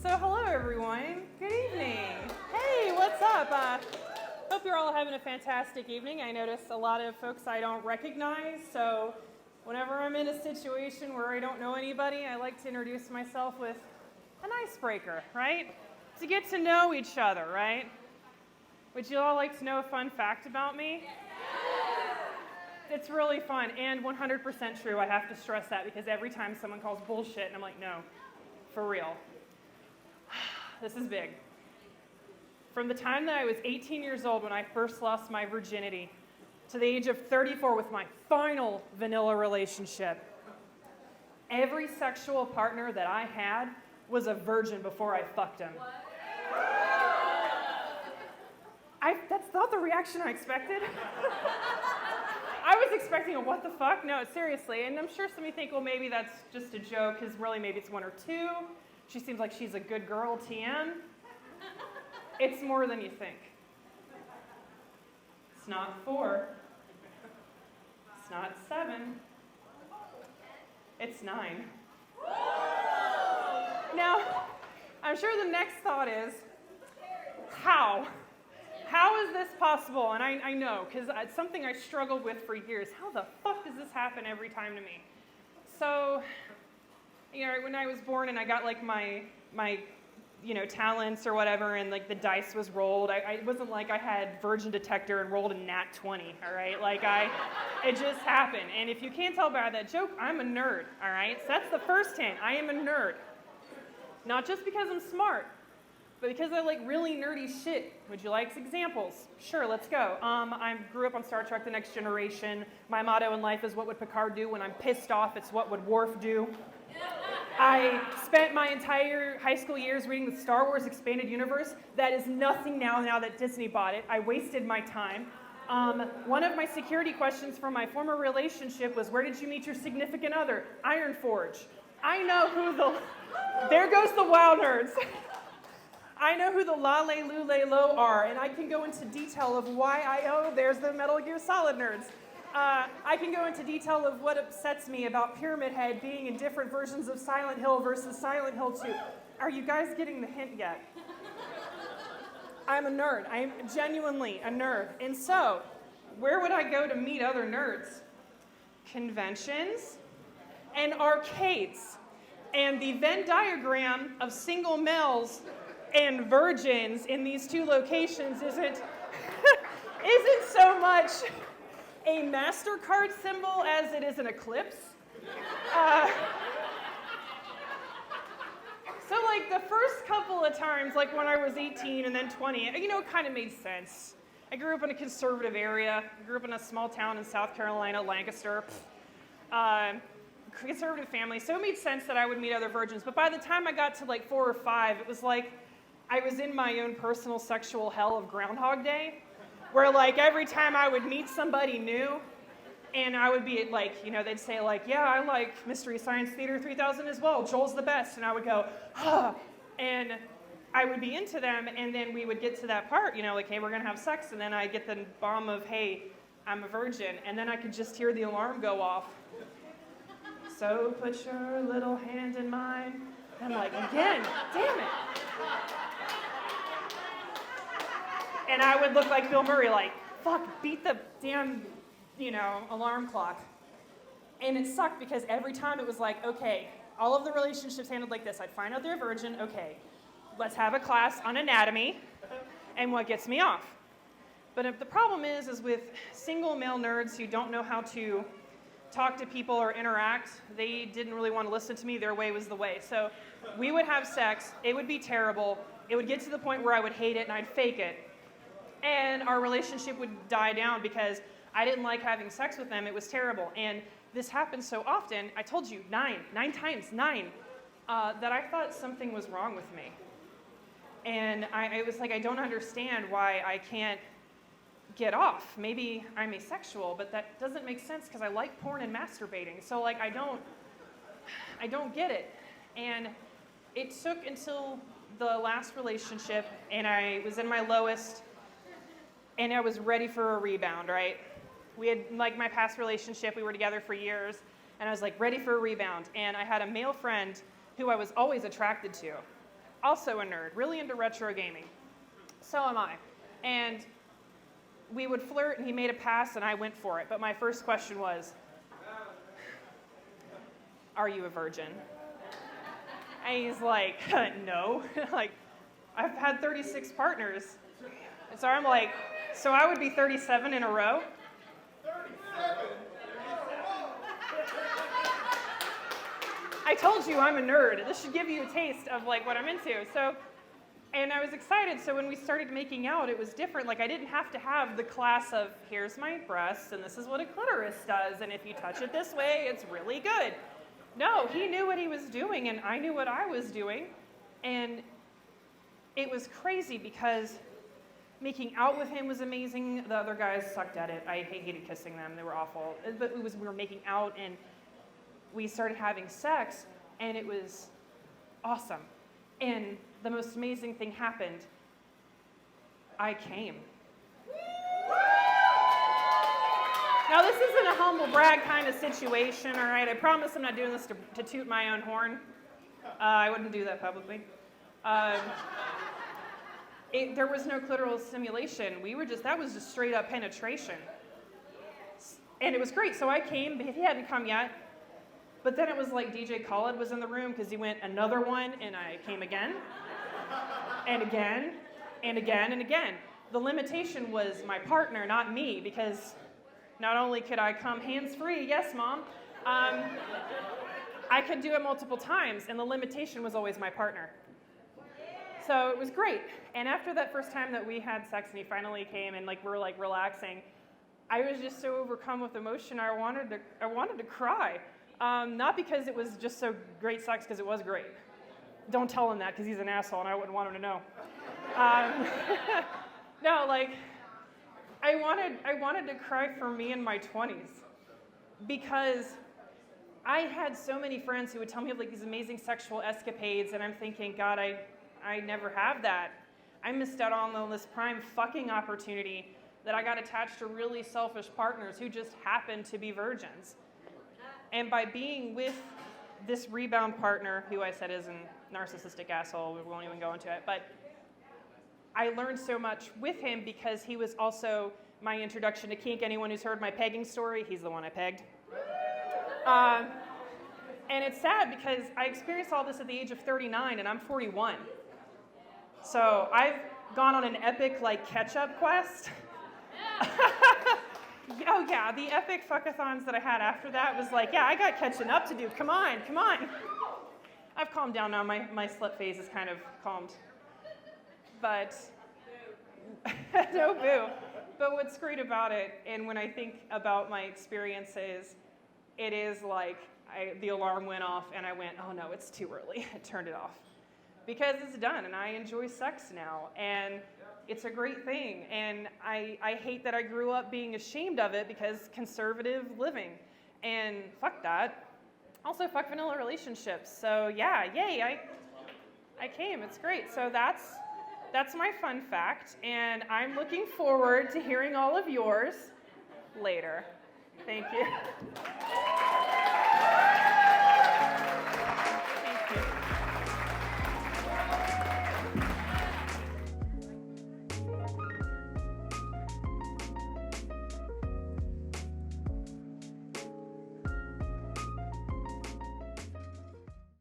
So hello everyone, good evening. Hey, what's up? Hope you're all having a fantastic evening. I notice a lot of folks I don't recognize, so whenever I'm in a situation where I don't know anybody, I like to introduce myself with an icebreaker, right? To get to know each other, right? Would you all like to know a fun fact about me? It's really fun and 100% true. I have to stress that because every time someone calls bullshit, and I'm like, no, for real. This is big. From the time that I was 18 years old when I first lost my virginity to the age of 34 with my final vanilla relationship, every sexual partner that I had was a virgin before I fucked him. That's not the reaction I expected. I was expecting a what the fuck? No, seriously. And I'm sure some of you think, well, maybe that's just a joke, because really maybe it's one or two. She seems like she's a good girl, TM. It's more than you think. It's not 4. It's not 7. It's 9. Now, I'm sure the next thought is, how? How is this possible? And I know, because it's something I struggled with for years. How the fuck does this happen every time to me? So, when I was born and I got like my talents or whatever, and like the dice was rolled, it wasn't like I had virgin detector and rolled a nat 20, all right? It just happened. And if you can't tell by that joke, I'm a nerd, all right? So that's the first hint. I am a nerd. Not just because I'm smart, but because I like really nerdy shit. Would you like examples? Sure, let's go. I grew up on Star Trek: The Next Generation. My motto in life is, what would Picard do? When I'm pissed off, it's what would Worf do? I spent my entire high school years reading the Star Wars Expanded Universe. That is nothing now that Disney bought it. I wasted my time. One of my security questions from my former relationship was, where did you meet your significant other? Ironforge. I know who the... There goes the WoW nerds. I know who the Lale Lule Lo are, and I can go into detail of why there's the Metal Gear Solid nerds. I can go into detail of what upsets me about Pyramid Head being in different versions of Silent Hill versus Silent Hill 2. Are you guys getting the hint yet? I'm a nerd. I am genuinely a nerd. And so, where would I go to meet other nerds? Conventions and arcades. And the Venn diagram of single males and virgins in these two locations isn't so much a MasterCard symbol as it is an eclipse. So like the first couple of times, like when I was 18 and then 20, it kind of made sense. I grew up in a conservative area. I grew up in a small town in South Carolina, Lancaster. Conservative family, so it made sense that I would meet other virgins. But by the time I got to like 4 or 5, it was like I was in my own personal sexual hell of Groundhog Day, where like every time I would meet somebody new, and I would be like, they'd say like, yeah, I like Mystery Science Theater 3000 as well, Joel's the best, and I would go, and I would be into them, and then we would get to that part, like, hey, we're gonna have sex, and then I get the bomb of, hey, I'm a virgin, and then I could just hear the alarm go off. So put your little hand in mine. And I'm like, again, damn it. And I would look like Bill Murray, like, fuck, beat the damn, alarm clock. And it sucked because every time it was like, okay, all of the relationships handled like this. I'd find out they're a virgin, okay, let's have a class on anatomy and what gets me off. But if the problem is with single male nerds who don't know how to talk to people or interact, they didn't really want to listen to me. Their way was the way. So we would have sex. It would be terrible. It would get to the point where I would hate it and I'd fake it. And our relationship would die down because I didn't like having sex with them. It was terrible. And this happened so often, I told you, 9 times, that I thought something was wrong with me. And it was like, I don't understand why I can't get off. Maybe I'm asexual, but that doesn't make sense because I like porn and masturbating. So like, I don't get it. And it took until the last relationship, and I was in my lowest, and I was ready for a rebound, right? We had, like my past relationship, we were together for years, and I was like ready for a rebound. And I had a male friend who I was always attracted to. also a nerd, really into retro gaming. So am I. And we would flirt, and he made a pass, and I went for it. But my first question was, are you a virgin? And he's like, no. Like, I've had 36 partners. And so I'm like, so I would be 37 in a row? 37? I told you I'm a nerd. This should give you a taste of like what I'm into. So, and I was excited. So when we started making out, it was different. Like I didn't have to have the class of here's my breasts and this is what a clitoris does. And if you touch it this way, it's really good. No, he knew what he was doing and I knew what I was doing. And it was crazy because making out with him was amazing. The other guys sucked at it. I hated kissing them. They were awful. But we were making out and we started having sex and it was awesome. And the most amazing thing happened. I came. Now this isn't a humble brag kind of situation, all right? I promise I'm not doing this to toot my own horn. I wouldn't do that publicly. There was no clitoral stimulation. That was just straight up penetration. And it was great. So I came, but he hadn't come yet. But then it was like DJ Khaled was in the room because he went another one and I came again. And again, and again, and again. The limitation was my partner, not me, because not only could I come hands-free, yes, Mom, I could do it multiple times, and the limitation was always my partner. So it was great. And after that first time that we had sex and he finally came and like we're like relaxing, I was just so overcome with emotion. I wanted to cry. Not because it was just so great sex, because it was great. Don't tell him that because he's an asshole and I wouldn't want him to know. No, like I wanted to cry for me in my 20s because I had so many friends who would tell me of like these amazing sexual escapades, and I'm thinking, God, I never have that. I missed out on all this prime fucking opportunity that I got attached to really selfish partners who just happened to be virgins. And by being with this rebound partner, who I said is a narcissistic asshole, we won't even go into it, but I learned so much with him because he was also my introduction to kink. Anyone who's heard my pegging story, he's the one I pegged. And it's sad because I experienced all this at the age of 39 and I'm 41. So I've gone on an epic like catch-up quest. Oh yeah, the epic fuckathons that I had after that was like, yeah, I got catching up to do. Come on, come on. I've calmed down now. My slut phase is kind of calmed. But, no boo. But what's great about it, and when I think about my experiences, it is like the alarm went off and I went, oh no, it's too early. I turned it off. Because it's done and I enjoy sex now. And it's a great thing. And I hate that I grew up being ashamed of it because conservative living. And fuck that. Also, fuck vanilla relationships. So yeah, yay, I came. It's great. So that's my fun fact. And I'm looking forward to hearing all of yours later. Thank you.